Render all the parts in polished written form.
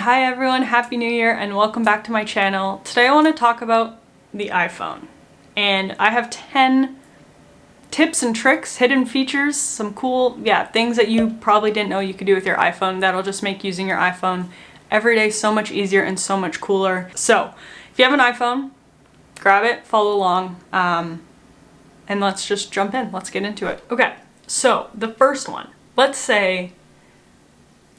Hi everyone, Happy New Year and welcome back to my channel. Today I want to talk about the iPhone. And I have 10 tips and tricks, hidden features, some cool, things that you probably didn't know you could do with your iPhone that'll just make using your iPhone every day so much easier and so much cooler. So, if you have an iPhone, grab it, follow along, and let's just jump in. Let's get into it. Okay, so the first one. Let's say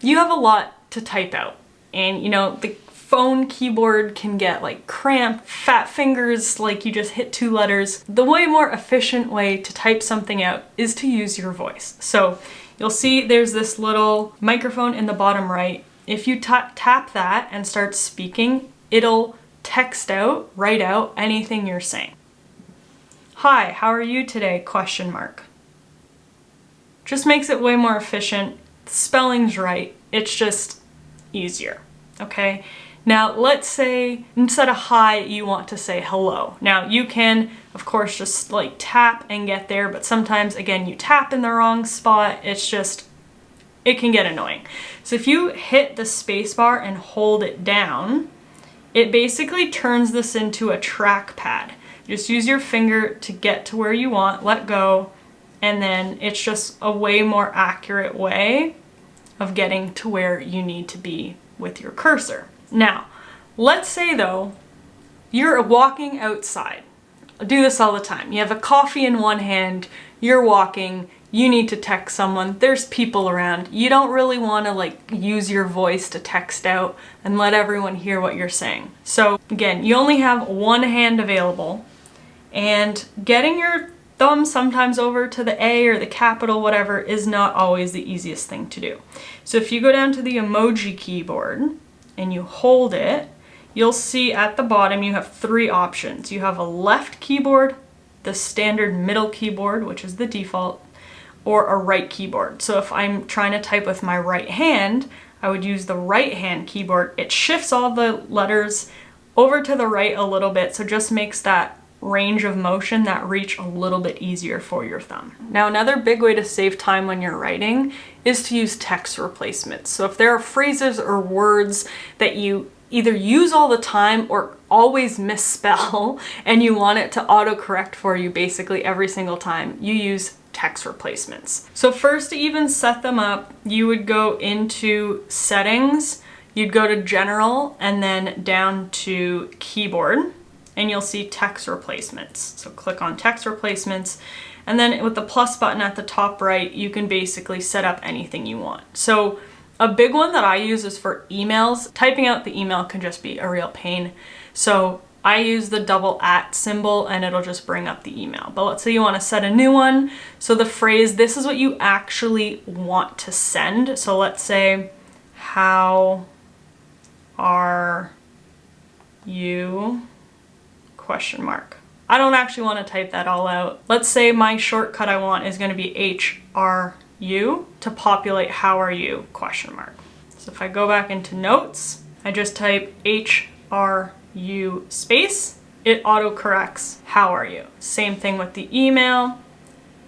you have a lot to type out. And you know, the phone keyboard can get like cramped, fat fingers, like you just hit 2 letters. The way more efficient way to type something out is to use your voice. So you'll see there's this little microphone in the bottom right. If you tap that and start speaking, it'll text out, write out anything you're saying. Hi, how are you today? ? Just makes it way more efficient. The spelling's right. It's just easier, okay? Now let's say instead of hi you want to say hello. Now you can of course just like tap and get there, but sometimes again you tap in the wrong spot. It can get annoying. So if you hit the space bar and hold it down, it basically turns this into a trackpad. Just use your finger to get to where you want, let go, and then it's just a way more accurate way of getting to where you need to be with your cursor. Now, let's say though, you're walking outside. I do this all the time. You have a coffee in one hand, you're walking, you need to text someone, there's people around. You don't really want to like use your voice to text out and let everyone hear what you're saying. So again, you only have one hand available, and getting your thumb sometimes over to the A or the capital, whatever, is not always the easiest thing to do. So if you go down to the emoji keyboard and you hold it, you'll see at the bottom you have 3 options. You have a left keyboard, the standard middle keyboard, which is the default, or a right keyboard. So if I'm trying to type with my right hand, I would use the right hand keyboard. It shifts all the letters over to the right a little bit, so just makes that range of motion, that reach, a little bit easier for your thumb. Now another big way to save time when you're writing is to use text replacements. So if there are phrases or words that you either use all the time or always misspell and you want it to autocorrect for you basically every single time, you use text replacements. So first, to even set them up, you would go into settings, you'd go to general, and then down to keyboard, and you'll see text replacements. So click on text replacements, and then with the plus button at the top right, you can basically set up anything you want. So a big one that I use is for emails. Typing out the email can just be a real pain. So I use the @ symbol and it'll just bring up the email. But let's say you want to set a new one. So the phrase, this is what you actually want to send. So let's say, how are you? ? I don't actually want to type that all out. Let's say my shortcut I want is going to be HRU to populate how are you ? So if I go back into notes, I just type HRU space, it autocorrects how are you. Same thing with the email,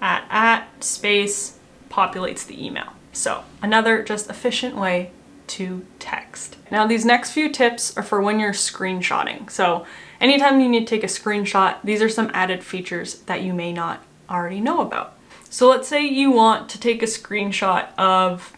@ space populates the email. So another just efficient way to text. Now these next few tips are for when you're screenshotting. So anytime you need to take a screenshot, these are some added features that you may not already know about. So let's say you want to take a screenshot of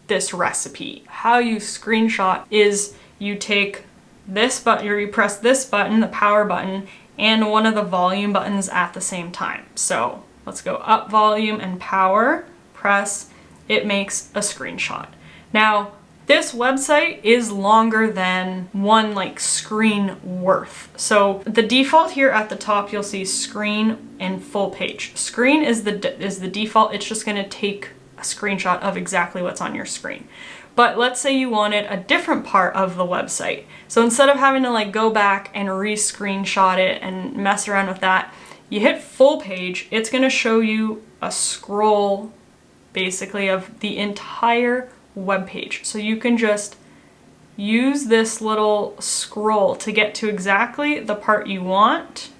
this recipe. How you screenshot is you take this button, or you press this button, the power button, and one of the volume buttons at the same time. So let's go up volume and power, press, it makes a screenshot. Now, this website is longer than one like screen worth. So the default here at the top, you'll see screen and full page. Screen is the default. It's just going to take a screenshot of exactly what's on your screen. But let's say you wanted a different part of the website. So instead of having to like go back and re-screenshot it and mess around with that, you hit full page. It's going to show you a scroll basically of the entire web page. So you can just use this little scroll to get to exactly the part you want.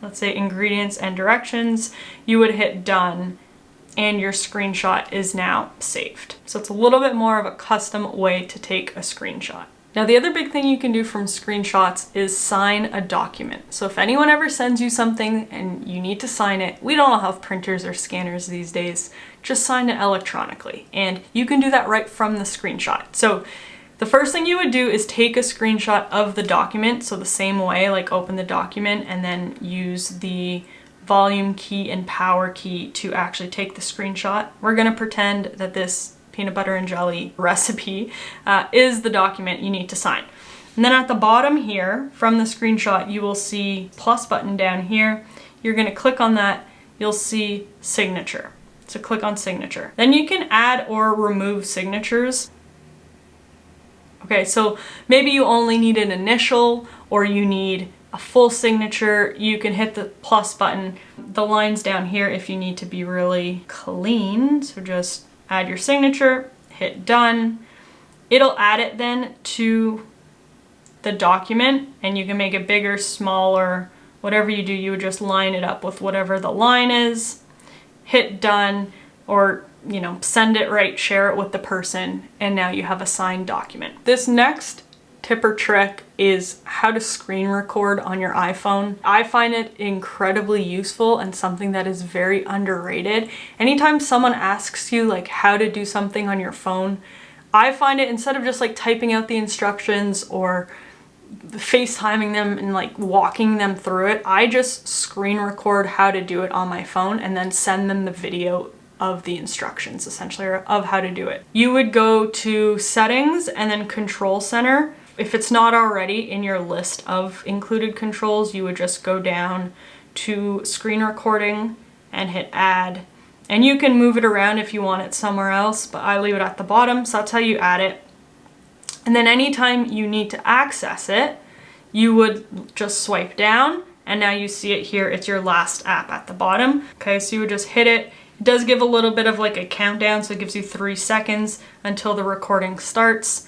Let's say ingredients and directions. You would hit done, and your screenshot is now saved. So it's a little bit more of a custom way to take a screenshot. Now, the other big thing you can do from screenshots is sign a document. So if anyone ever sends you something and you need to sign it, we don't all have printers or scanners these days, just sign it electronically. And you can do that right from the screenshot. So the first thing you would do is take a screenshot of the document. So the same way, like open the document and then use the volume key and power key to actually take the screenshot. We're gonna pretend that this peanut butter and jelly recipe is the document you need to sign. And then at the bottom here from the screenshot, you will see plus button down here. You're gonna click on that, you'll see signature. So click on signature. Then you can add or remove signatures. Okay, so maybe you only need an initial or you need a full signature. You can hit the plus button. The lines down here if you need to be really clean. So just add your signature, hit done. It'll add it then to the document and you can make it bigger, smaller, whatever you do, you would just line it up with whatever the line is, hit done, or send it right, share it with the person, and now you have a signed document. This next tip or trick is how to screen record on your iPhone. I find it incredibly useful and something that is very underrated. Anytime someone asks you like how to do something on your phone, I find it, instead of just like typing out the instructions or FaceTiming them and like walking them through it, I just screen record how to do it on my phone and then send them the video of the instructions essentially, or of how to do it. You would go to settings and then control center. If it's not already in your list of included controls, you would just go down to screen recording and hit add. And you can move it around if you want it somewhere else, but I leave it at the bottom, so that's how you add it. And then anytime you need to access it, you would just swipe down, and now you see it here, it's your last app at the bottom. Okay, so you would just hit it. It does give a little bit of like a countdown, so it gives you 3 seconds until the recording starts.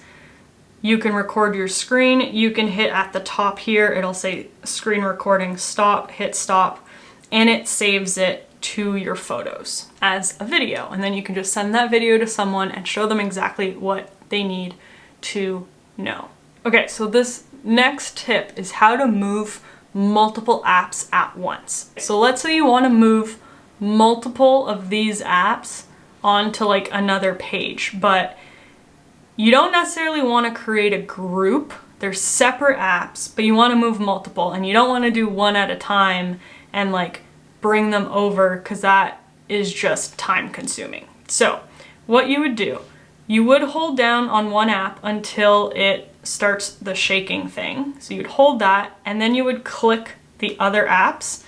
You can record your screen. You can hit at the top here, it'll say screen recording stop, hit stop, and it saves it to your photos as a video. And then you can just send that video to someone and show them exactly what they need to know. Okay, so this next tip is how to move multiple apps at once. So let's say you want to move multiple of these apps onto like another page, but you don't necessarily want to create a group. They're separate apps, but you want to move multiple, and you don't want to do one at a time and like bring them over because that is just time consuming. So what you would do, you would hold down on one app until it starts the shaking thing. So you'd hold that and then you would click the other apps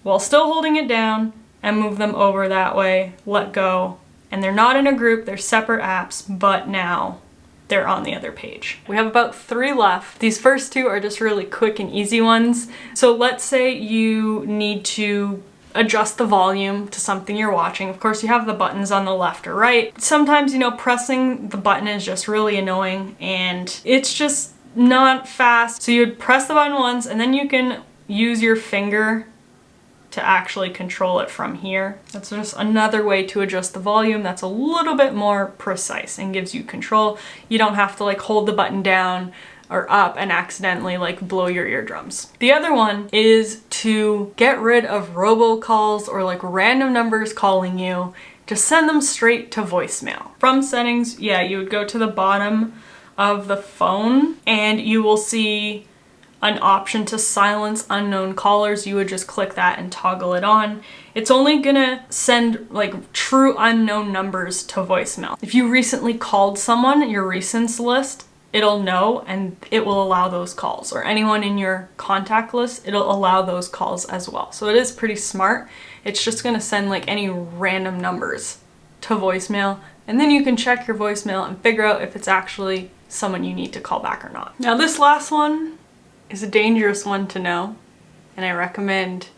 while still holding it down and move them over that way, let go. And they're not in a group, they're separate apps, but now they're on the other page. We have about 3 left. These first 2 are just really quick and easy ones. So let's say you need to adjust the volume to something you're watching. Of course, you have the buttons on the left or right. Sometimes, pressing the button is just really annoying and it's just not fast. So you'd press the button once and then you can use your finger to actually control it from here. That's just another way to adjust the volume that's a little bit more precise and gives you control. You don't have to like hold the button down or up and accidentally like blow your eardrums. The other one is to get rid of robocalls or like random numbers calling you. Just send them straight to voicemail. From settings, yeah, you would go to the bottom of the phone and you will see an option to silence unknown callers. You would just click that and toggle it on. It's only gonna send like true unknown numbers to voicemail. If you recently called someone, your recents list, it'll know and it will allow those calls, or anyone in your contact list, it'll allow those calls as well. So it is pretty smart. It's just gonna send like any random numbers to voicemail, and then you can check your voicemail and figure out if it's actually someone you need to call back or not. Now this last one is a dangerous one to know, and I recommend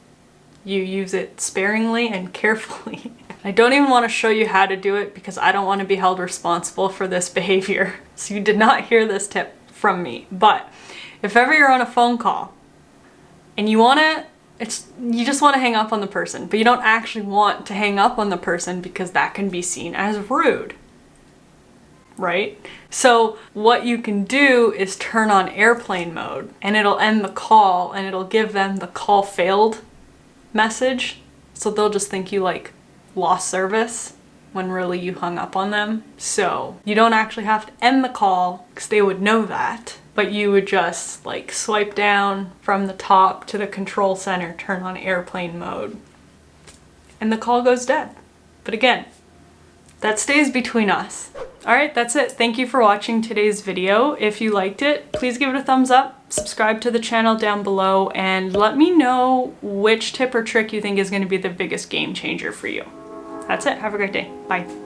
you use it sparingly and carefully. I don't even want to show you how to do it because I don't want to be held responsible for this behavior. So you did not hear this tip from me. But if ever you're on a phone call and you want to you just want to hang up on the person, but you don't actually want to hang up on the person because that can be seen as rude, right? So what you can do is turn on airplane mode, and it'll end the call, and it'll give them the call failed message. So they'll just think you like lost service when really you hung up on them. So you don't actually have to end the call because they would know that, but you would just like swipe down from the top to the control center, turn on airplane mode, and the call goes dead. But again, that stays between us. All right, that's it. Thank you for watching today's video. If you liked it, please give it a thumbs up, subscribe to the channel down below, and let me know which tip or trick you think is going to be the biggest game changer for you. That's it. Have a great day. Bye.